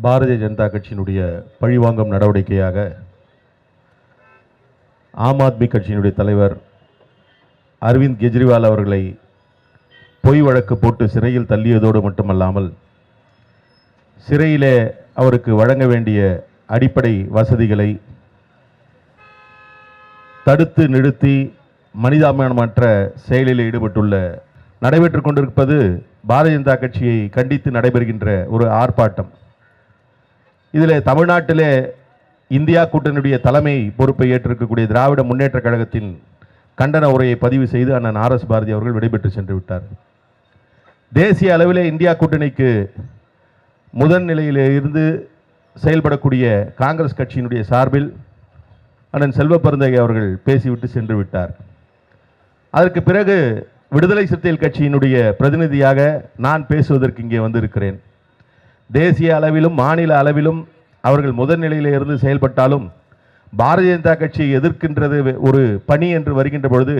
பாரதிய ஜனதா கட்சியினுடைய பழிவாங்கும் நடவடிக்கையாக ஆம் ஆத்மி கட்சியினுடைய தலைவர் அரவிந்த் கெஜ்ரிவால் அவர்களை பொய் வழக்கு போட்டு சிறையில் தள்ளியதோடு மட்டுமல்லாமல் சிறையிலே அவருக்கு வழங்க வேண்டிய அடிப்படை வசதிகளை தடுத்து நிறுத்தி மனிதாபிமானமற்ற செயலில் ஈடுபட்டுள்ள நடைபெற்றுக் கொண்டிருப்பது பாரதிய ஜனதா கட்சியை கண்டித்து நடைபெறுகின்ற ஒரு ஆர்ப்பாட்டம். இதில் தமிழ்நாட்டிலே இந்தியா கூட்டணியுடைய தலைமை பொறுப்பை ஏற்றிருக்கக்கூடிய திராவிட முன்னேற்ற கழகத்தின் கண்டன உரையை பதிவு செய்து அண்ணன் ஆர்.எஸ். பாரதி அவர்கள் விடைபெற்று சென்று விட்டார். தேசிய அளவிலே இந்தியா கூட்டணிக்கு முதன் நிலையில் இருந்து செயல்படக்கூடிய காங்கிரஸ் கட்சியினுடைய சார்பில் அண்ணன் செல்வ பெருந்தகை அவர்கள் பேசிவிட்டு சென்று விட்டார். அதற்கு பிறகு விடுதலை சிறுத்தைகள் கட்சியினுடைய பிரதிநிதியாக நான் பேசுவதற்கு இங்கே வந்திருக்கிறேன். தேசிய அளவிலும் மாநில அளவிலும் அவர்கள் முதல் நிலையில் இருந்து செயல்பட்டாலும் பாரதிய ஜனதா கட்சியை எதிர்க்கின்றது ஒரு பணி என்று வருகின்ற பொழுது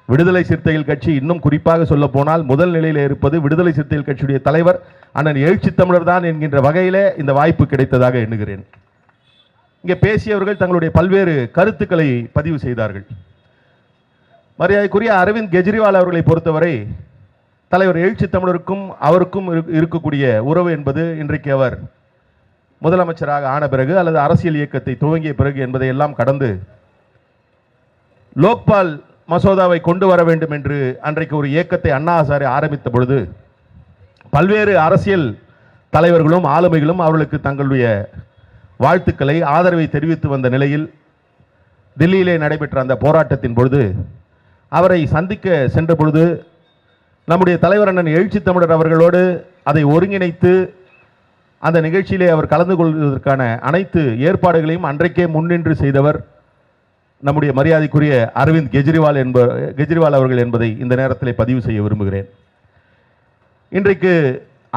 விடுதலை சிறுத்தைகள் கட்சி, இன்னும் குறிப்பாக சொல்ல போனால் முதல் நிலையில் இருப்பது விடுதலை சிறுத்தைகள் கட்சியுடைய தலைவர் அண்ணன் எழுச்சி தமிழர் தான் என்கின்ற வகையிலே இந்த வாய்ப்பு கிடைத்ததாக எண்ணுகிறேன். இங்கே பேசியவர்கள் தங்களுடைய பல்வேறு கருத்துக்களை பதிவு செய்தார்கள். மரியாதைக்குரிய அரவிந்த் கெஜ்ரிவால் அவர்களை பொறுத்தவரை தலைவர் எழுச்சி தமிழருக்கும் அவருக்கும் இருக்கக்கூடிய உறவு என்பது இன்றைக்கு அவர் முதலமைச்சராக ஆன பிறகு அல்லது அரசியல் இயக்கத்தை துவங்கிய பிறகு என்பதை எல்லாம் கடந்து லோக்பால் மசோதாவை கொண்டு வர வேண்டும் என்று அன்றைக்கு ஒரு இயக்கத்தை அண்ணா ஹசாரே ஆரம்பித்த பொழுது பல்வேறு அரசியல் தலைவர்களும் ஆளுமைகளும் அவர்களுக்கு தங்களுடைய வாழ்த்துக்களை ஆதரவை தெரிவித்து வந்த நிலையில் தில்லியிலே நடைபெற்ற அந்த போராட்டத்தின் பொழுது அவரை சந்திக்க சென்ற பொழுது நம்முடைய தலைவர் அண்ணன் எழுச்சி தமிழர் அவர்களோடு அதை ஒருங்கிணைத்து அந்த நிகழ்ச்சியிலே அவர் கலந்து கொள்வதற்கான அனைத்து ஏற்பாடுகளையும் அன்றைக்கே முன்னின்று செய்தவர் நம்முடைய மரியாதைக்குரிய அரவிந்த் கெஜ்ரிவால் அவர்கள் என்பதை இந்த நேரத்தில் பதிவு செய்ய விரும்புகிறேன். இன்றைக்கு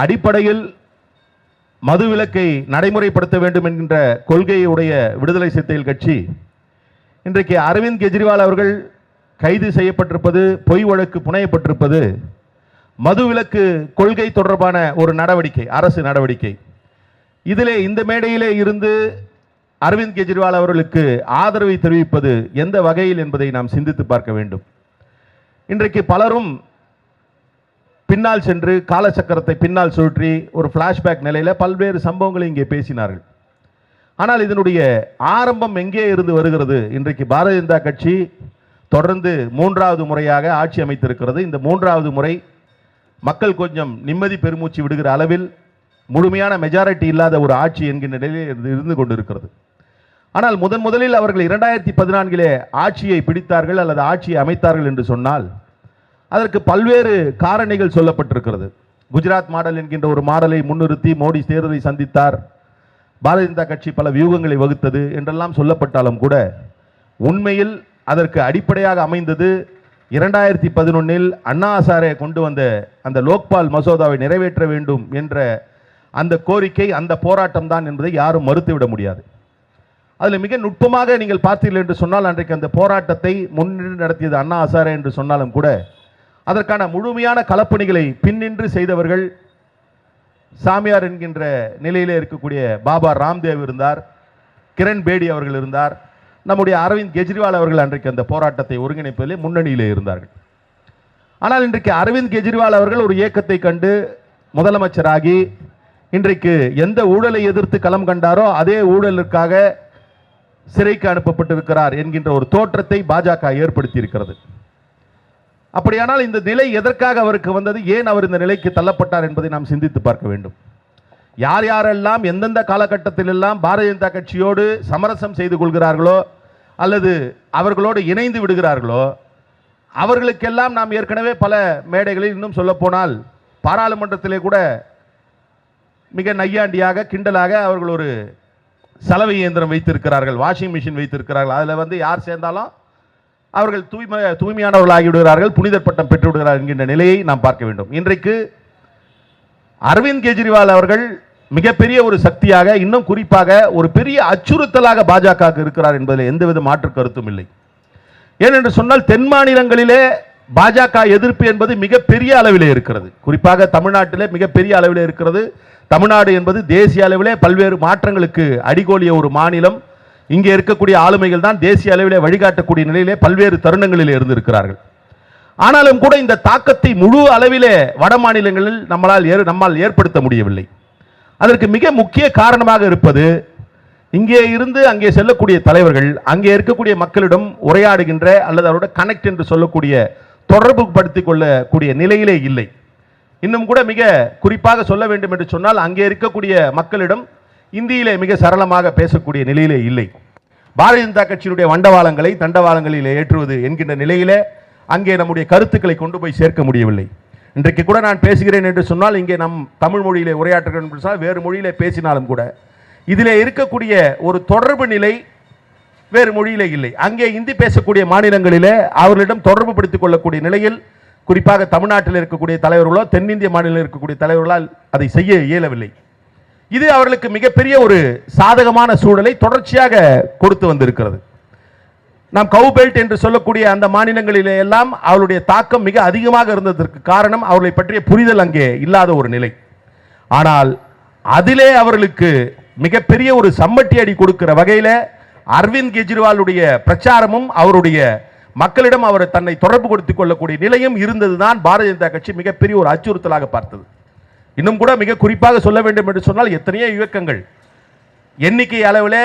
அடிப்படையில் மதுவிலக்கை நடைமுறைப்படுத்த வேண்டும் என்கின்ற கொள்கையுடைய விடுதலை சிறுத்தைகள் கட்சி இன்றைக்கு அரவிந்த் கெஜ்ரிவால் அவர்கள் கைது செய்யப்பட்டிருப்பது, பொய் வழக்கு புனையப்பட்டிருப்பது மதுவிலக்கு கொள்கை தொடர்பான ஒரு நடவடிக்கை, அரசு நடவடிக்கை. இதிலே இந்த மேடையிலே இருந்து அரவிந்த் கெஜ்ரிவால் அவர்களுக்கு ஆதரவை தெரிவிப்பது எந்த வகையில் என்பதை நாம் சிந்தித்து பார்க்க வேண்டும். இன்றைக்கு பலரும் பின்னால் சென்று காலச்சக்கரத்தை பின்னால் சுற்றி ஒரு பிளாஷ்பேக் நிலையில் பல்வேறு சம்பவங்களை இங்கே பேசினார்கள். ஆனால் இதனுடைய ஆரம்பம் எங்கே இருந்து வருகிறது? இன்றைக்கு பாரதிய ஜனதா கட்சி தொடர்ந்து 3வது முறையாக ஆட்சி அமைத்திருக்கிறது. இந்த 3வது முறை மக்கள் கொஞ்சம் நிம்மதி பெருமூச்சு விடுகிற அளவில் முழுமையான மெஜாரிட்டி இல்லாத ஒரு ஆட்சி என்கின்ற நிலையில் இருந்து கொண்டிருக்கிறது. ஆனால் முதலில் அவர்கள் 2014 ஆட்சியை பிடித்தார்கள் அல்லது ஆட்சியை அமைத்தார்கள் என்று சொன்னால் அதற்கு பல்வேறு காரணிகள் சொல்லப்பட்டிருக்கிறது. குஜராத் மாடல் என்கின்ற ஒரு மாடலை முன்னிறுத்தி மோடி தேர்தலை சந்தித்தார், பாரதிய ஜனதா கட்சி பல வியூகங்களை வகுத்தது என்றெல்லாம் சொல்லப்பட்டாலும் கூட உண்மையில் அதற்கு அடிப்படையாக அமைந்தது 2011 அண்ணா ஹசாரே கொண்டு வந்த அந்த லோக்பால் மசோதாவை நிறைவேற்ற வேண்டும் என்ற அந்த கோரிக்கை, அந்த போராட்டம் தான் என்பதை யாரும் மறுத்துவிட முடியாது. அதில் மிக நுட்பமாக நீங்கள் பார்த்தீர்கள் என்று சொன்னால் அன்றைக்கு அந்த போராட்டத்தை முன்னின்று நடத்தியது அண்ணா ஹசாரே என்று சொன்னாலும் கூட அதற்கான முழுமையான களப்பணிகளை பின்னின்று செய்தவர்கள் சாமியார் என்கின்ற நிலையிலே இருக்கக்கூடிய பாபா ராம்தேவ் இருந்தார், கிரண் பேடி அவர்கள் இருந்தார், நம்முடைய அரவிந்த் கெஜ்ரிவால் அவர்கள் அன்றைக்கு அந்த போராட்டத்தை ஒருங்கிணைப்பதிலே முன்னணியிலே இருந்தார்கள். ஆனால் இன்றைக்கு அரவிந்த் கெஜ்ரிவால் அவர்கள் ஒரு இயக்கத்தை கண்டு முதலமைச்சராகி இன்றைக்கு எந்த ஊழலை எதிர்த்து களம் கண்டாரோ அதே ஊழலுக்காக சிறைக்கு அனுப்பப்பட்டிருக்கிறார் என்கின்ற ஒரு தோற்றத்தை பாஜக ஏற்படுத்தி இருக்கிறது. அப்படியானால் இந்த நிலை எதற்காக அவருக்கு வந்தது, ஏன் அவர் இந்த நிலைக்கு தள்ளப்பட்டார் என்பதை நாம் சிந்தித்து பார்க்க வேண்டும். யார் யாரெல்லாம் எந்தெந்த காலகட்டத்தில் எல்லாம் பாரதிய ஜனதா கட்சியோடு சமரசம் செய்து கொள்கிறார்களோ அல்லது அவர்களோடு இணைந்து விடுகிறார்களோ அவர்களுக்கெல்லாம் நாம் ஏற்கனவே பல மேடைகளில், இன்னும் சொல்ல போனால் பாராளுமன்றத்திலே கூட மிக நையாண்டியாக கிண்டலாக அவர்கள் ஒரு சலவை இயந்திரம் வைத்திருக்கிறார்கள், வாஷிங் மிஷின் வைத்திருக்கிறார்கள். அதில் யார் சேர்ந்தாலும் அவர்கள் தூய்மையானவர்கள் ஆகிவிடுகிறார்கள், புனிதர் பட்டம் பெற்று விடுகிறார்கள் என்கின்ற நிலையை நாம் பார்க்க வேண்டும். இன்றைக்கு அரவிந்த் கெஜ்ரிவால் அவர்கள் மிகப்பெரிய ஒரு சக்தியாக, இன்னும் குறிப்பாக ஒரு பெரிய அச்சுறுத்தலாக பாஜக இருக்கிறார் என்பதில் எந்தவித மாற்று கருத்தும் இல்லை. ஏனென்று சொன்னால் தென் மாநிலங்களிலே பாஜக எதிர்ப்பு என்பது மிகப்பெரிய அளவிலே இருக்கிறது. குறிப்பாக தமிழ்நாட்டிலே மிகப்பெரிய அளவிலே இருக்கிறது. தமிழ்நாடு என்பது தேசிய அளவிலே பல்வேறு மாற்றங்களுக்கு அடிகோலிய ஒரு மாநிலம். இங்கே இருக்கக்கூடிய ஆளுமைகள் தான் தேசிய அளவிலே வழிகாட்டக்கூடிய நிலையிலே பல்வேறு தருணங்களிலே இருந்திருக்கிறார்கள். ஆனாலும் கூட இந்த தாக்கத்தை முழு அளவிலே வட மாநிலங்களில் நம்மால் ஏற்படுத்த முடியவில்லை. அதற்கு மிக முக்கிய காரணமாக இருப்பது, இங்கே இருந்து அங்கே செல்லக்கூடிய தலைவர்கள் அங்கே இருக்கக்கூடிய மக்களிடம் உரையாடுகின்ற அல்லது அவரோட கனெக்ட் என்று சொல்லக்கூடிய தொடர்பு படுத்திக் கொள்ளக்கூடிய நிலையிலே இல்லை. இன்னும் கூட மிக குறிப்பாக சொல்ல வேண்டும் என்று சொன்னால், அங்கே இருக்கக்கூடிய மக்களிடம் இந்தியிலே மிக சரளமாக பேசக்கூடிய நிலையிலே இல்லை. பாரதிய ஜனதா கட்சியினுடைய வண்டவாளங்களை தண்டவாளங்களில் ஏற்றுவது என்கின்ற நிலையிலே அங்கே நம்முடைய கருத்துக்களை கொண்டு போய் சேர்க்க முடியவில்லை. இன்றைக்கு கூட நான் பேசுகிறேன் என்று சொன்னால், இங்கே நம் தமிழ் மொழியிலே உரையாற்றுகிறேன் என்று சொன்னால் வேறு மொழியிலே பேசினாலும் கூட இதிலே இருக்கக்கூடிய ஒரு தொடர்பு நிலை வேறு மொழியிலே இல்லை. அங்கே இந்தி பேசக்கூடிய மாநிலங்களிலே அவர்களிடம் தொடர்பு படுத்திக் கொள்ளக்கூடிய நிலையில் குறிப்பாக தமிழ்நாட்டில் இருக்கக்கூடிய தலைவர்களோ தென்னிந்திய மாநிலத்தில் இருக்கக்கூடிய தலைவர்களால் அதை செய்ய இயலவில்லை. இது அவர்களுக்கு மிகப்பெரிய ஒரு சாதகமான சூழலை தொடர்ச்சியாக கொடுத்து வந்திருக்கிறது. நாம் கவு பெல்ட் என்று சொல்லக்கூடிய அந்த மாநிலங்களிலே எல்லாம் அவருடைய தாக்கம் மிக அதிகமாக இருந்ததற்கு காரணம் அவர்களை பற்றிய புரிதல் அங்கே இல்லாத ஒரு நிலை. ஆனால் அதிலே அவர்களுக்கு மிகப்பெரிய ஒரு சம்மட்டி அடி கொடுக்கிற வகையில் அரவிந்த் கெஜ்ரிவாலுடைய பிரச்சாரமும் அவருடைய மக்களிடம் அவர் தன்னை தொடர்பு கொடுத்துக் கொள்ளக்கூடிய நிலையும் இருந்ததுதான் பாரதிய ஜனதா கட்சி மிகப்பெரிய ஒரு அச்சுறுத்தலாக பார்த்தது. இன்னும் கூட மிக குறிப்பாக சொல்ல வேண்டும் என்று சொன்னால், எத்தனையோ இயக்கங்கள் எண்ணிக்கை அளவிலே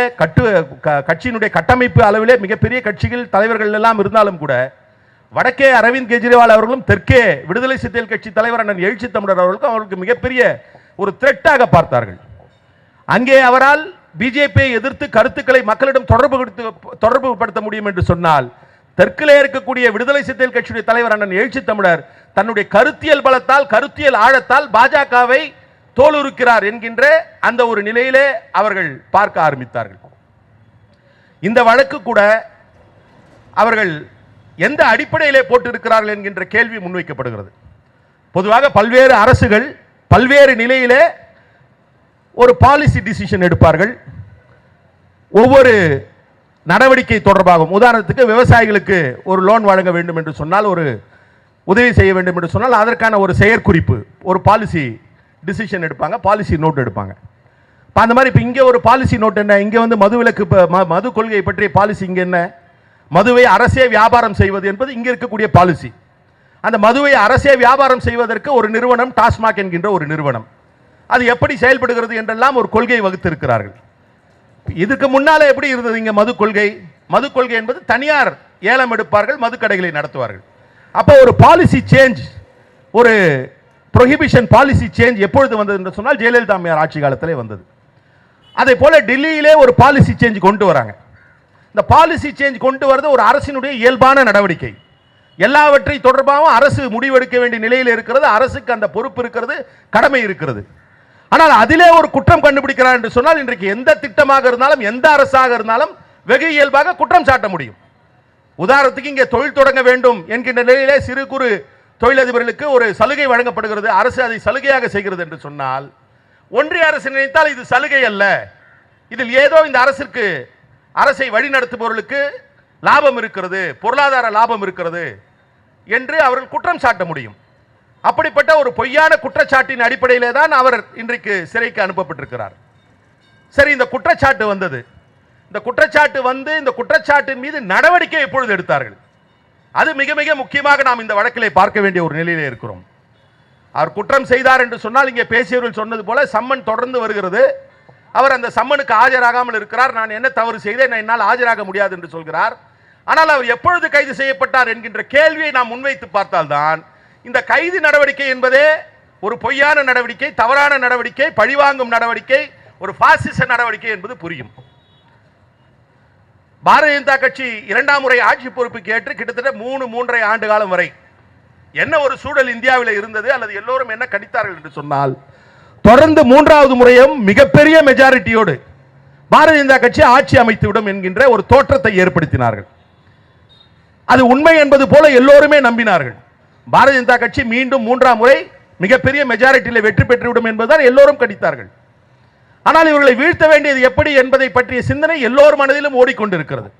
கட்சியினுடைய கட்டமைப்பு அளவிலே மிகப்பெரிய கட்சிகள் தலைவர்கள் எல்லாம் இருந்தாலும் கூட வடக்கே அரவிந்த் கெஜ்ரிவால் அவர்களும் தெற்கே விடுதலை சிறுத்தைகள் கட்சி தலைவர் அண்ணன் எழுச்சி தமிழர் அவர்களுக்கு மிகப்பெரிய ஒரு த்ரெட்டாக பார்த்தார்கள். அங்கே அவரால் பிஜேபியை எதிர்த்து கருத்துக்களை மக்களிடம் தொடர்பு படுத்த முடியும் என்று சொன்னால், தெற்கிலே இருக்கக்கூடிய விடுதலை சிறுத்தைகள் கட்சியுடைய தலைவர் அண்ணன் எழுச்சி தமிழர் தன்னுடைய கருத்தியல் பலத்தால் கருத்தியல் ஆழத்தால் பாஜகவை தோலுரிக்கிறார் என்கின்ற அந்த ஒரு நிலையிலே அவர்கள் பார்க்க ஆரம்பித்தார்கள். இந்த வழக்கு கூட அவர்கள் எந்த அடிப்படையிலே போட்டிருக்கிறார்கள் என்கின்ற கேள்வி முன்வைக்கப்படுகிறது. பொதுவாக பல்வேறு அரசுகள் பல்வேறு நிலையிலே ஒரு பாலிசி டிசிஷன் எடுப்பார்கள். ஒவ்வொரு நடவடிக்கை தொடர்பாகவும், உதாரணத்துக்கு விவசாயிகளுக்கு ஒரு லோன் வழங்க வேண்டும் என்று சொன்னால், ஒரு உதவி செய்ய வேண்டும் என்று சொன்னால் அதற்கான ஒரு செயற்குறிப்பு, ஒரு பாலிசி டிசிஷன் எடுப்பாங்க, பாலிசி நோட் எடுப்பாங்க. இப்போ அந்த மாதிரி இப்போ இங்கே ஒரு பாலிசி நோட் என்ன, இங்கே வந்து மதுவிலக்கு மது கொள்கை பற்றிய பாலிசி இங்கே என்ன, மதுவை அரசே வியாபாரம் செய்வது என்பது இங்கே இருக்கக்கூடிய பாலிசி. அந்த மதுவை அரசே வியாபாரம் செய்வதற்கு ஒரு நிறுவனம், டாஸ்மாக் என்கின்ற ஒரு நிறுவனம், அது எப்படி செயல்படுகிறது என்றெல்லாம் ஒரு கொள்கையை வகுத்திருக்கிறார்கள். இதுக்கு முன்னாலே எப்படி இருந்தது இங்கே மது கொள்கை? மது கொள்கை என்பது தனியார் ஏலம் எடுப்பார்கள், மது கடைகளை நடத்துவார்கள். அப்போ ஒரு பாலிசி சேஞ்ச், ஒரு ப்ரொஹிபிஷன் பாலிசி சேஞ்ச் எப்பொழுது வந்தது என்று சொன்னால் ஜெயலலிதா அம்மையார் ஆட்சி காலத்திலே வந்தது. அதே போல டெல்லியிலே ஒரு பாலிசி சேஞ்ச் கொண்டு வராங்க. இந்த பாலிசி சேஞ்ச் கொண்டு வரது ஒரு அரசினுடைய இயல்பான நடவடிக்கை. எல்லாவற்றை தொடர்பாகவும் அரசு முடிவெடுக்க வேண்டிய நிலையில் இருக்கிறது, அரசுக்கு அந்த பொறுப்பு இருக்கிறது, கடமை இருக்கிறது. ஆனால் அதிலே ஒரு குற்றம் கண்டுபிடிக்கிறார் என்று சொன்னால், இன்றைக்கு எந்த திட்டமாக இருந்தாலும் எந்த அரசாக இருந்தாலும் வெகு இயல்பாக குற்றம் சாட்ட முடியும். உதாரணத்துக்கு இங்கே தொழில் தொடங்க வேண்டும் என்கின்ற நிலையிலே சிறு குறு தொழிலதிபர்களுக்கு ஒரு சலுகை வழங்கப்படுகிறது, அரசு அதை சலுகையாக செய்கிறது என்று சொன்னால், ஒன்றிய அரசு நினைத்தால் இது சலுகை அல்ல, இதில் ஏதோ இந்த அரசை வழிநடத்துபவர்களுக்கு லாபம் இருக்கிறது, பொருளாதார லாபம் இருக்கிறது என்று அவர்கள் குற்றம் சாட்ட முடியும். அப்படிப்பட்ட ஒரு பொய்யான குற்றச்சாட்டின் அடிப்படையிலே தான் அவர் இன்றைக்கு சிறைக்கு அனுப்பப்பட்டிருக்கிறார். சரி, இந்த குற்றச்சாட்டு வந்தது. இந்த குற்றச்சாட்டு வந்து இந்த குற்றச்சாட்டின் மீது நடவடிக்கை எப்பொழுது எடுத்தார்கள்? அது மிக மிக முக்கியமாக நாம் இந்த வழக்கிலே பார்க்க வேண்டிய ஒரு நிலையிலே இருக்கிறோம். அவர் குற்றம் செய்தார் என்று சொன்னால், இங்கே பேசியவர்கள் சொன்னது போல சம்மன் தொடர்ந்து வருகிறது. அவர் அந்த சம்மனுக்கு ஆஜராகாமல் இருக்கிறார். நான் என்ன தவறு செய்தேன், என்னால் ஆஜராக முடியாது என்று சொல்கிறார். ஆனால் அவர் எப்பொழுது கைது செய்யப்பட்டார் என்கின்ற கேள்வியை நாம் முன்வைத்து பார்த்தால்தான் இந்த கைது நடவடிக்கை என்பதே ஒரு பொய்யான நடவடிக்கை, தவறான நடவடிக்கை, பழிவாங்கும் நடவடிக்கை, ஒரு பாசிச நடவடிக்கை என்பது புரியும். பாரதிய ஜனதா கட்சி இரண்டாம் முறை ஆட்சி பொறுப்புக்கு ஏற்று கிட்டத்தட்ட 3.5 ஆண்டு காலம் வரை என்ன ஒரு சூழல் இந்தியாவில் இருந்தது, அல்லது எல்லோரும் என்ன கணித்தார்கள் என்று சொன்னால், தொடர்ந்து 3வது முறையும் மிகப்பெரிய மெஜாரிட்டியோடு பாரதிய ஜனதா கட்சி ஆட்சி அமைத்துவிடும் என்கின்ற ஒரு தோற்றத்தை ஏற்படுத்தினார்கள். அது உண்மை என்பது போல எல்லோருமே நம்பினார்கள். பாரதிய ஜனதா கட்சி மீண்டும் 3ஆம் முறை மிகப்பெரிய மெஜாரிட்டியில் வெற்றி பெற்றுவிடும் என்பதுதான் எல்லோரும் கணித்தார்கள். ஆனால் இவர்களை வீழ்த்த வேண்டியது எப்படி என்பதை பற்றிய சிந்தனை எல்லோர் மனதிலும் ஓடிக்கொண்டிருக்கிறது.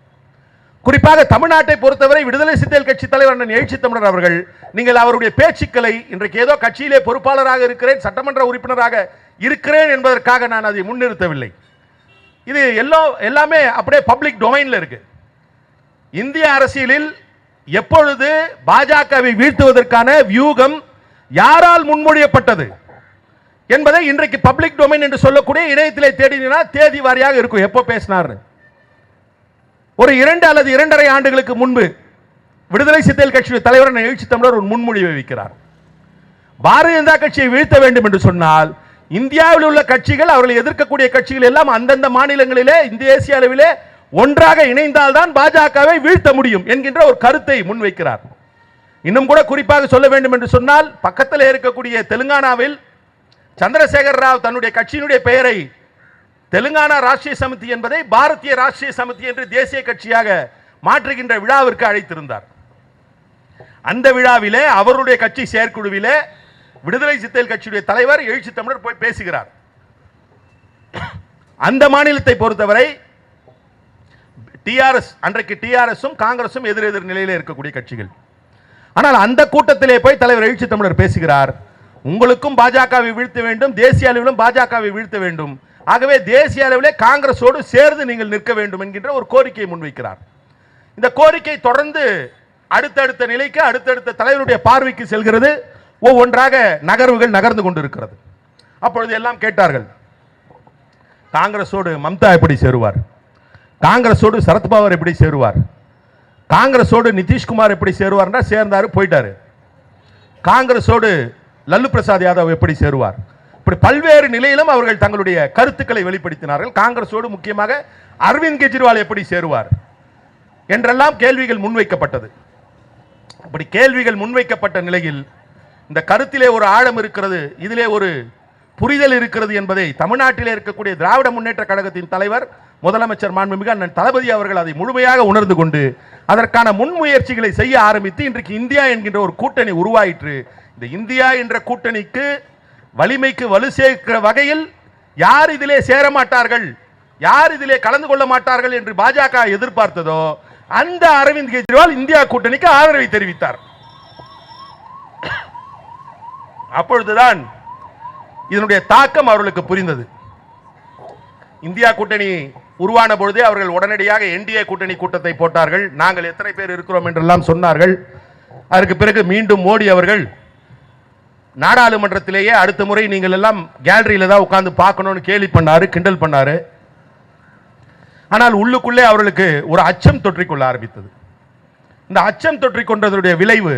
குறிப்பாக தமிழ்நாட்டை பொறுத்தவரை விடுதலை சிறுத்தைகள் கட்சி தலைவர் அண்ணன் எழுச்சி தமிழர் அவர்கள், நீங்கள் அவருடைய பேச்சுக்களை இன்றைக்கு ஏதோ கட்சியிலே பொறுப்பாளராக இருக்கிறேன், சட்டமன்ற உறுப்பினராக இருக்கிறேன் என்பதற்காக நான் அதை முன்னிறுத்தவில்லை. இது எல்லாமே அப்படியே பப்ளிக் டொமைன்ல இருக்கு. இந்திய அரசியலில் எப்பொழுது பாஜகவை வீழ்த்துவதற்கான வியூகம் யாரால் முன்மொழியப்பட்டது என்பதை இன்றைக்கு பப்ளிக் டொமைன் என்று சொல்லக்கூடிய இணையத்திலே தேடினா தேதி வாரியாக இருக்கும். எப்போ பேசினார்? ஒரு 2 அல்லது 2.5 ஆண்டுகளுக்கு முன்பு விடுதலை சிறுத்தைகள் கட்சியின் தலைவர் எழுச்சி தமிழர் ஒரு முன்மொழிவை வைக்கிறார். பாரதிய ஜனதா கட்சியை வீழ்த்த வேண்டும் என்று சொன்னால் இந்தியாவில் உள்ள கட்சிகள், அவர்களை எதிர்க்கக்கூடிய கட்சிகள் எல்லாம் அந்தந்த மாநிலங்களிலே தேசிய அளவிலே ஒன்றாக இணைந்தால்தான் பாஜகவை வீழ்த்த முடியும் என்கின்ற ஒரு கருத்தை முன்வைக்கிறார். இன்னும் கூட குறிப்பாக சொல்ல வேண்டும் என்று சொன்னால், பக்கத்தில் இருக்கக்கூடிய தெலுங்கானாவில் சந்திரசேகர ராவ் தன்னுடைய கட்சியினுடைய பெயரை தெலுங்கானா ராஷ்டிரிய சமிதி என்பதை பாரதிய ராஷ்டிரிய சமிதி என்று தேசிய கட்சியாக மாற்றுகின்ற விழாவிற்கு அழைத்திருந்தார். அந்த விழாவிலே அவருடைய கட்சி செயற்குழுவிலே விடுதலை சிறுத்தைகள் கட்சியுடைய தலைவர் எழுச்சி தமிழர் போய் பேசுகிறார். அந்த மாநிலத்தை பொறுத்தவரை டிஆர்எஸ், அன்றைக்கு டிஆர்எஸும் காங்கிரசும் எதிரெதிர் நிலையில் இருக்கக்கூடிய கட்சிகள். ஆனால் அந்த கூட்டத்திலே போய் தலைவர் எழுச்சி தமிழர் பேசுகிறார், உங்களுக்கும் பாஜகவை வீழ்த்த வேண்டும், தேசிய அளவிலும் பாஜகவை வீழ்த்த வேண்டும், ஆகவே தேசிய அளவிலே காங்கிரஸோடு சேர்ந்து நீங்கள் நிற்க வேண்டும் என்கின்ற ஒரு கோரிக்கையை முன்வைக்கிறார். இந்த கோரிக்கை தொடர்ந்து அடுத்தடுத்த நிலைக்கு, அடுத்தடுத்த தலைவருடைய பார்வைக்கு செல்கிறது. ஒவ்வொன்றாக நகர்வுகள் நகர்ந்து கொண்டிருக்கிறது. அப்பொழுது எல்லாம் கேட்டார்கள், காங்கிரஸோடு மம்தா எப்படி சேருவார், காங்கிரஸோடு சரத்பவார் எப்படி சேருவார், காங்கிரஸோடு நிதிஷ்குமார் எப்படி சேருவார்? சேர்ந்தாரு, போயிட்டாரு. காங்கிரஸோடு லல்லு பிரசாத் யாதவ் எப்படி சேருவார்? இப்படி பல்வேறு நிலையிலும் அவர்கள் தங்களுடைய கருத்துக்களை வெளிப்படுத்தினார்கள். காங்கிரஸோடு முக்கியமாக அரவிந்த் கெஜ்ரிவால் எப்படி சேருவார் என்றெல்லாம் கேள்விகள் முன்வைக்கப்பட்டது. அப்படி கேள்விகள் முன்வைக்கப்பட்ட நிலையில் இந்த கருத்திலே ஒரு ஆழம் இருக்கிறது, இதிலே ஒரு புரிதல் இருக்கிறது என்பதை தமிழ்நாட்டிலே இருக்கக்கூடிய திராவிட முன்னேற்ற கழகத்தின் தலைவர் முதலமைச்சர் மாண்புமிகு அண்ணன் தளபதி அவர்கள் அதை முழுமையாக உணர்ந்து கொண்டு அதற்கான முன்முயற்சிகளை செய்ய ஆரம்பித்து இன்றைக்கு இந்தியா என்கின்ற ஒரு கூட்டணி உருவாயிற்று. இந்த இந்தியா என்ற கூட்டணிக்கு வலிமைக்கு வலு சேர்க்கிற வகையில் யார் இதிலே சேர மாட்டார்கள், யார் இதிலே கலந்து கொள்ள மாட்டார்கள் என்று பாஜக எதிர்பார்த்ததோ அந்த அரவிந்த் கெஜ்ரிவால் இந்தியா கூட்டணிக்கு ஆதரவை தெரிவித்தார். அப்பொழுதுதான் இதனுடைய தாக்கம் அவர்களுக்கு புரிந்தது. இந்தியா கூட்டணி உருவான பொழுதே அவர்கள் உடனடியாக என்டிஏ கூட்டணி கூட்டத்தை போட்டார்கள். நாங்கள் எத்தனை பேர் இருக்கிறோம் என்றெல்லாம் சொன்னார்கள். அதற்கு பிறகு மீண்டும் மோடி அவர்கள் நாடாளுமன்றத்திலேயே அடுத்த முறை நீங்கள் எல்லாம் கேலரியில தான் உட்கார்ந்து பார்க்கணும்னு கேலி பண்ணாரு, கிண்டல் பண்ணாரு. ஆனால் உள்ளுக்குள்ளே அவர்களுக்கு ஒரு அச்சம் தொற்றிக்கொள்ள ஆரம்பித்தது. இந்த அச்சம் தொற்றிக்கொண்டதுடைய விளைவு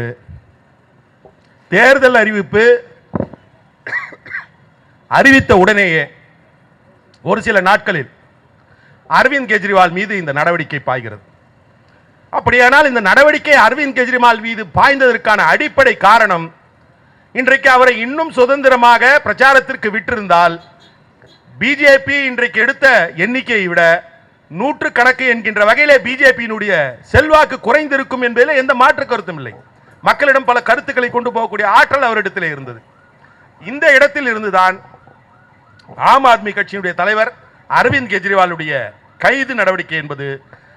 தேர்தல் அறிவிப்பு அறிவித்த உடனேயே ஒரு சில நாட்களில் அரவிந்த் கெஜ்ரிவால் மீது இந்த நடவடிக்கை பாய்கிறது. அப்படியானால் இந்த நடவடிக்கை அரவிந்த் கெஜ்ரிவால் மீது பாய்ந்ததற்கான அடிப்படை காரணம், இன்றைக்கு அவரை இன்னும் சுதந்திரமாக பிரச்சாரத்திற்கு விட்டிருந்தால் பிஜேபி இன்றைக்கு எடுத்த எண்ணிக்கையை விட 100 கணக்கு என்கின்ற வகையிலே பிஜேபியினுடைய செல்வாக்கு குறைந்திருக்கும் என்பதில் எந்த மாற்று கருத்தும் இல்லை. மக்களிடம் பல கருத்துக்களை கொண்டு போகக்கூடிய ஆற்றல் அவரிடத்தில் இருந்தது. இந்த இடத்தில் இருந்துதான் ஆம் ஆத்மி கட்சியினுடைய தலைவர் அரவிந்த் கெஜ்ரிவாலுடைய கைது நடவடிக்கை என்பது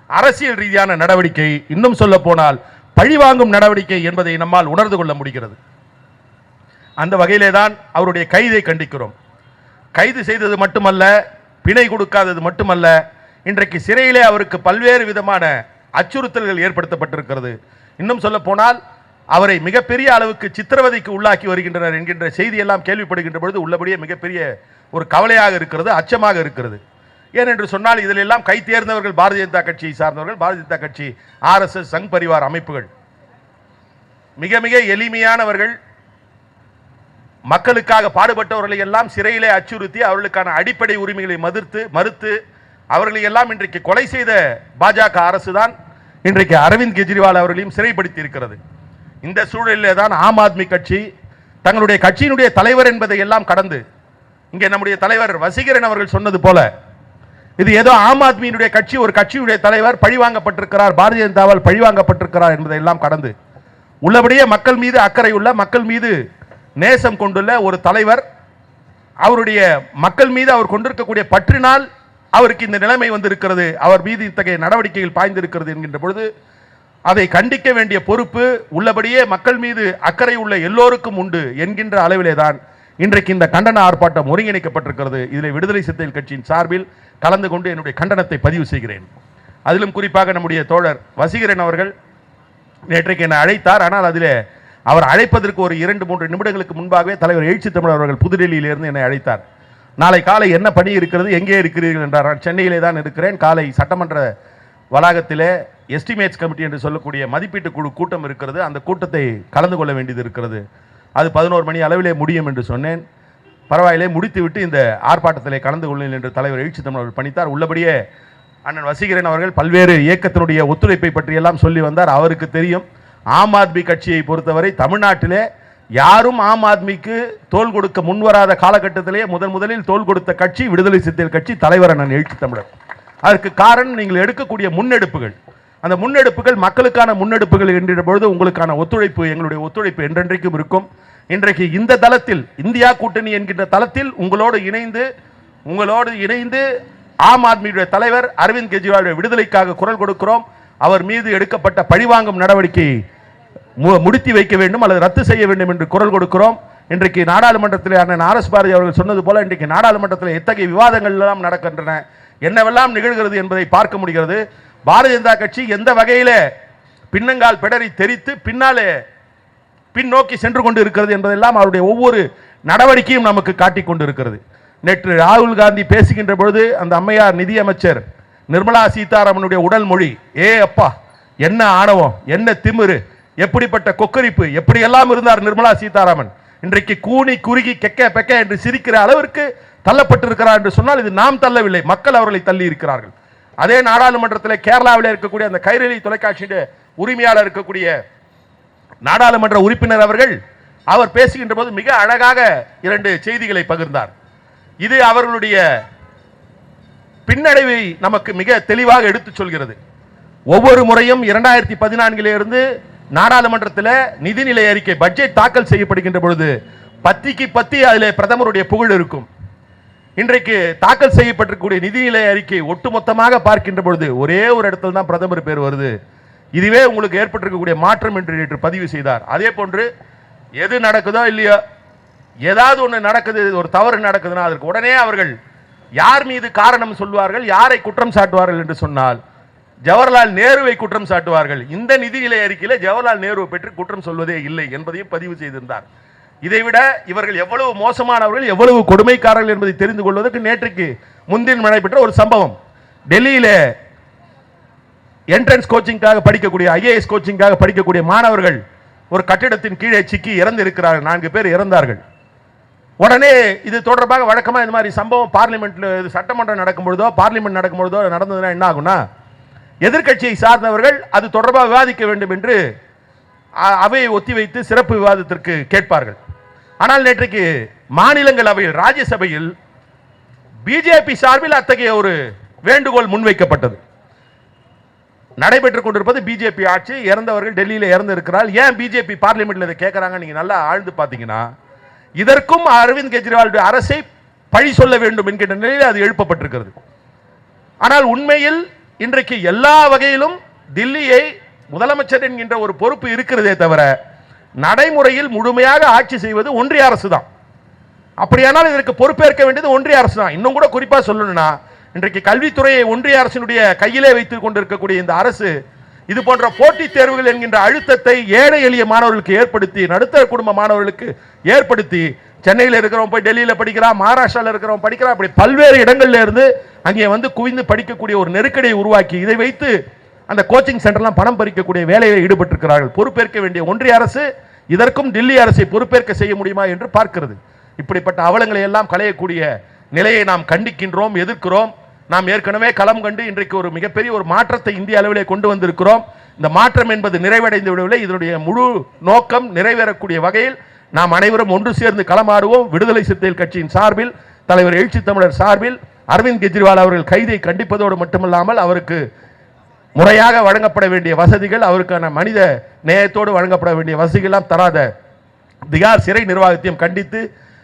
அரசியல் ரீதியான நடவடிக்கை, இன்னும் சொல்ல போனால் பழிவாங்கும் நடவடிக்கை என்பதை நம்மால் உணர்ந்து கொள்ள முடிகிறது. அந்த வகையிலே தான் அவருடைய கைதை கண்டிக்கிறோம். கைது செய்தது மட்டுமல்ல, பிணை கொடுக்காதது மட்டுமல்ல, இன்றைக்கு சிறையிலே அவருக்கு பல்வேறு விதமான அச்சுறுத்தல்கள் ஏற்படுத்தப்பட்டிருக்கிறது. இன்னும் சொல்ல போனால் அவரை மிகப்பெரிய அளவுக்கு சித்திரவதைக்கு உள்ளாக்கி வருகின்றனர் என்கின்ற செய்தியெல்லாம் கேள்விப்படுகின்ற பொழுது உள்ளபடியே மிகப்பெரிய ஒரு கவலையாக இருக்கிறது, அச்சமாக இருக்கிறது. ஏனென்று சொன்னால் இதில் எல்லாம் கை தேர்ந்தவர்கள் பாரதிய ஜனதா கட்சியை சார்ந்தவர்கள், பாரதிய ஜனதா கட்சி, ஆர்எஸ்எஸ், சங் பரிவார் அமைப்புகள், மிக மிக எளிமையானவர்கள், மக்களுக்காக பாடுபட்டவர்களை எல்லாம் சிறையிலே அச்சுறுத்தி அவர்களுக்கான அடிப்படை உரிமைகளை மறுத்து அவர்களை எல்லாம் இன்றைக்கு கொலை செய்த பாஜக அரசு தான் இன்றைக்கு அரவிந்த் கெஜ்ரிவால் அவர்களையும் சிறைப்படுத்தி இருக்கிறது. இந்த சூழலிலே தான் ஆம் ஆத்மி கட்சி தங்களுடைய கட்சியினுடைய தலைவர் என்பதை எல்லாம் கடந்து, இங்கே நம்முடைய தலைவர் வசீகரன் அவர்கள் சொன்னது போல, இது ஏதோ ஆம் ஆத்மியினுடைய கட்சி, ஒரு கட்சியுடைய தலைவர் பழிவாங்கப்பட்டிருக்கிறார், பாரதிய ஜனதாவால் பழிவாங்கப்பட்டிருக்கிறார் என்பதை எல்லாம் கடந்து உள்ளபடியே மக்கள் மீது அக்கறை உள்ள, மக்கள் மீது நேசம் கொண்டுள்ள ஒரு தலைவர், அவருடைய மக்கள் மீது அவர் கொண்டிருக்கக்கூடிய பற்றினால் அவருக்கு இந்த நிலைமை வந்திருக்கிறது, அவர் மீது இத்தகைய நடவடிக்கைகள் பாய்ந்திருக்கிறது என்கின்ற பொழுது அதை கண்டிக்க வேண்டிய பொறுப்பு உள்ளபடியே மக்கள் மீது அக்கறை உள்ள எல்லோருக்கும் உண்டு என்கின்ற அளவிலே தான் இன்றைக்கு இந்த கண்டன ஆர்ப்பாட்டம் ஒருங்கிணைக்கப்பட்டிருக்கிறது. இதில் விடுதலை சிறுத்தைகள் கட்சியின் சார்பில் கலந்து கொண்டு என்னுடைய கண்டனத்தை பதிவு செய்கிறேன். அதிலும் குறிப்பாக நம்முடைய தோழர் வசீகரன் அவர்கள் நேற்றைக்கு என்னை அழைத்தார். ஆனால் அதில் அவர் அழைப்பதற்கு ஒரு 2-3 நிமிடங்களுக்கு முன்பாகவே தலைவர் எழுச்சி தமிழர் அவர்கள் புதுடெல்லியிலிருந்து என்னை அழைத்தார். நாளை காலை என்ன பணி இருக்கிறது, எங்கே இருக்கிறீர்கள் என்றார். நான் சென்னையிலே தான் இருக்கிறேன். காலை சட்டமன்ற வளாகத்திலே எஸ்டிமேட்ஸ் கமிட்டி என்று சொல்லக்கூடிய மதிப்பீட்டு குழு கூட்டம் இருக்கிறது. அந்த கூட்டத்தை கலந்து கொள்ள வேண்டியது இருக்கிறது. அது 11 மணி அளவிலே முடியும் என்று சொன்னேன். பரவாயில்லை, முடித்துவிட்டு இந்த ஆர்ப்பாட்டத்திலே கலந்து கொள்ளுங்கள் என்று தலைவர் எழுச்சி தமிழர் பணித்தார். உள்ளபடியே அண்ணன் வசீகரன் அவர்கள் பல்வேறு இயக்கத்தினுடைய ஒத்துழைப்பை பற்றியெல்லாம் சொல்லி வந்தார். அவருக்கு தெரியும், ஆம் ஆத்மி கட்சியை பொறுத்தவரை தமிழ்நாட்டிலே யாரும் ஆம் ஆத்மிக்கு தோல் கொடுக்க முன்வராத காலகட்டத்திலே முதலில் தோல் கொடுத்த கட்சி விடுதலை சிறுத்தைகள் கட்சி, தலைவர் அண்ணன் எழுச்சி தமிழர். அதற்கு காரணம் நீங்கள் எடுக்கக்கூடிய முன்னெடுப்புகள். அந்த முன்னெடுப்புகள் மக்களுக்கான முன்னெடுப்புகள் என்கிற பொழுது உங்களுக்கான ஒத்துழைப்பு, எங்களுடைய ஒத்துழைப்பு என்றென்றைக்கும் இருக்கும். இன்றைக்கு இந்த தளத்தில், இந்தியா கூட்டணி என்கின்ற தளத்தில் உங்களோடு இணைந்து ஆம் ஆத்மியுடைய தலைவர் அரவிந்த் கெஜ்ரிவாலுடைய விடுதலைக்காக குரல் கொடுக்கிறோம். அவர் மீது எடுக்கப்பட்ட பழிவாங்கும் நடவடிக்கையை முடித்து வைக்க வேண்டும் அல்லது ரத்து செய்ய வேண்டும் என்று குரல் கொடுக்கிறோம். இன்றைக்கு நாடாளுமன்றத்தில் அண்ணன் ஆர்.எஸ். பாரதி அவர்கள் சொன்னது போல இன்றைக்கு நாடாளுமன்றத்தில் எத்தகைய விவாதங்கள் எல்லாம் நடக்கின்றன, என்னவெல்லாம் நிகழ்கிறது என்பதை பார்க்க முடிகிறது. பாரதிய ஜனதா கட்சி எந்த வகையில பின்னங்கால் பிடரி தெரித்து பின்னாலே பின்னோக்கி சென்று கொண்டு இருக்கிறது என்பதெல்லாம் அவருடைய ஒவ்வொரு நடவடிக்கையும் நமக்கு காட்டிக் கொண்டு இருக்கிறது. நேற்று ராகுல் காந்தி பேசுகின்ற பொழுது அந்த அம்மையார் நிதியமைச்சர் நிர்மலா சீதாராமனுடைய உடல் மொழி, அப்பா என்ன ஆணவம், என்ன திமிரு, எப்படிப்பட்ட கொக்கரிப்பு, எப்படியெல்லாம் இருந்தார் நிர்மலா சீதாராமன். இன்றைக்கு கூனி குறுகி கெக்க பெக்க என்று சிரிக்கிற அளவிற்கு தள்ளப்பட்டிருக்கிறார் என்று சொன்னால் இது நாம் தள்ளவில்லை, மக்கள் அவர்களை தள்ளி இருக்கிறார்கள். அதே நாடாளுமன்றத்தில் கேரளாவில் இருக்கக்கூடிய அந்த கைரளி தொலைக்காட்சியுடைய உரிமையாளர் இருக்கக்கூடிய நாடாளுமன்ற உறுப்பினர் அவர்கள் அவர் பேசுகின்ற போது மிக அழகாக 2 செய்திகளை பகிர்ந்தார். இது அவர்களுடைய பின்னடைவை நமக்கு மிக தெளிவாக எடுத்துச் சொல்கிறது. ஒவ்வொரு முறையும் 2014 இருந்து நாடாளுமன்றத்தில் நிதிநிலை அறிக்கை பட்ஜெட் தாக்கல் செய்யப்படுகின்ற பொழுது பத்திக்கு பத்தி அதில் பிரதமருடைய புகழ் இருக்கும். இன்றைக்கு தாக்கல் செய்யப்பட்டிருக்கக்கூடிய நிதிநிலை அறிக்கை ஒட்டுமொத்தமாக பார்க்கின்ற பொழுது ஒரே ஒரு இடத்துல தான் பிரதமர் பேர் வருது. இதுவே உங்களுக்கு ஏற்பட்டிருக்கக்கூடிய மாற்றம் என்று நேற்று பதிவு செய்தார். அதே போன்று எது நடக்குதோ இல்லையோ, ஏதாவது ஒன்று நடக்குது, ஒரு தவறு நடக்குதுன்னா அதற்கு உடனே அவர்கள் யார் மீது காரணம் சொல்வார்கள், யாரை குற்றம் சாட்டுவார்கள் என்று சொன்னால் ஜவஹர்லால் நேருவை குற்றம் சாட்டுவார்கள். இந்த நிதிநிலை அறிக்கையில் ஜவஹர்லால் நேருவை பற்றி குற்றம் சொல்வதே இல்லை என்பதையும் பதிவு செய்திருந்தார். இதைவிட இவர்கள் எவ்வளவு மோசமானவர்கள், எவ்வளவு கொடுமைக்காரர்கள் என்பதை தெரிந்து கொள்வதற்கு நேற்றுக்கு முன்தினம் நடைபெற்ற ஒரு சம்பவம். டெல்லியிலே என்ட்ரன்ஸ் கோச்சிங்காக படிக்கக்கூடிய, IAS கோச்சிங்காக படிக்கக்கூடிய மாணவர்கள் ஒரு கட்டிடத்தின் கீழே சிக்கி இறந்து இருக்கிறார்கள். 4 பேர் இறந்தார்கள். உடனே இது தொடர்பாக வழக்கமாக இந்த மாதிரி சம்பவம் பார்லிமெண்ட்ல சட்டமன்றம் நடக்கும்பொழுதோ பார்லிமெண்ட் நடக்கும்பொழுதோ நடந்ததுன்னா என்ன ஆகும்னா, எதிர்கட்சியை சார்ந்தவர்கள் அது தொடர்பாக விவாதிக்க வேண்டும் என்று அவையை ஒத்திவைத்து சிறப்பு விவாதத்திற்கு கேட்பார்கள். ஆனால் நேற்றைக்கு மாநிலங்களவையில், ராஜ்யசபையில் பிஜேபி சார்பில் அத்தகைய ஒரு வேண்டுகோள் முன்வைக்கப்பட்டது. நடைபெற்றுக் கொண்டிருப்பது பிஜேபி ஆட்சி, இறந்தவர்கள் டெல்லியில் இறந்து இருக்கிறார். ஏன் பிஜேபி பார்லிமெண்ட்ல இதை கேட்கறாங்க? நீங்க நல்லா ஆழ்ந்து பார்த்தீங்கன்னா இதற்கும் அரவிந்த் கெஜ்ரிவாலுடைய அரசை பழி சொல்ல வேண்டும் என்கின்ற நிலையில் அது எழுப்பப்பட்டிருக்கிறது. ஆனால் உண்மையில் இன்றைக்கு எல்லா வகையிலும் தில்லியை முதலமைச்சர் என்கின்ற ஒரு பொறுப்பு இருக்கிறதே தவிர நடைமுறையில் முழுமையாக ஆட்சி செய்வது ஒன்றிய அரசு தான். அப்படியானால் இதற்கு பொறுப்பேற்க வேண்டியது ஒன்றிய அரசு தான். இன்னும் கூட குறிப்பா சொல்லணும்னா, இன்றைக்கு கல்வித்துறையை ஒன்றிய அரசினுடைய கையிலே வைத்துக் கொண்டிருக்கக்கூடிய இந்த அரசு இது போன்ற போட்டித் தேர்வுகள் என்கின்ற அழுத்தத்தை ஏழை எளிய மாணவர்களுக்கு ஏற்படுத்தி, நடுத்தர குடும்ப மாணவர்களுக்கு ஏற்படுத்தி, சென்னையில் இருக்கிறவங்க போய் டெல்லியில் படிக்கிறான், மகாராஷ்டிராவில் இருக்கிறவங்க படிக்கிறான், அப்படி பல்வேறு இடங்கள்ல இருந்து அங்கே வந்து குவிந்து படிக்கக்கூடிய ஒரு நெருக்கடியை உருவாக்கி இதை வைத்து அந்த கோச்சிங் சென்டர்லாம் பணம் பறிக்கக்கூடிய வேலையில் ஈடுபட்டிருக்கிறார்கள். பொறுப்பேற்க வேண்டிய ஒன்றிய அரசு இதற்கும் டில்லி அரசை பொறுப்பேற்க செய்ய முடியுமா என்று பார்க்கிறது. இப்படிப்பட்ட அவலங்களை எல்லாம் களையக்கூடிய நிலையை நாம் கண்டிக்கின்றோம், எதிர்க்கிறோம். நாம் ஏற்கனவே களம் கண்டு இன்றைக்கு ஒரு மிகப்பெரிய ஒரு மாற்றத்தை இந்திய அளவிலே கொண்டு வந்திருக்கிறோம். இந்த மாற்றம் என்பது நிறைவடைந்து விடவில்லை. இதனுடைய முழு நோக்கம் நிறைவேறக்கூடிய வகையில் நாம் அனைவரும் ஒன்று சேர்ந்து களமாடுவோம். விடுதலை சிறுத்தைகள் கட்சியின் சார்பில், தலைவர் எழுச்சி தமிழர் சார்பில் அரவிந்த் கெஜ்ரிவால் அவர்கள் கைதை கண்டிப்பதோடு மட்டுமல்லாமல் அவருக்கு முறையாக வழங்கப்பட வேண்டிய வசதிகள், அவருக்கான மனித நேயத்தோடு வழங்கப்பட வேண்டிய வசதிகள் எல்லாம் தராத திகார் சிறை நிர்வாகத்தையும் கண்டித்து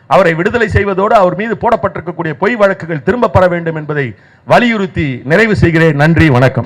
அவரை விடுதலை செய்வதோடு அவர் மீது போடப்பட்டிருக்கக்கூடிய பொய் வழக்குகள் திரும்ப பெற வேண்டும் என்பதை வலியுறுத்தி நிறைவு செய்கிறேன். நன்றி, வணக்கம்.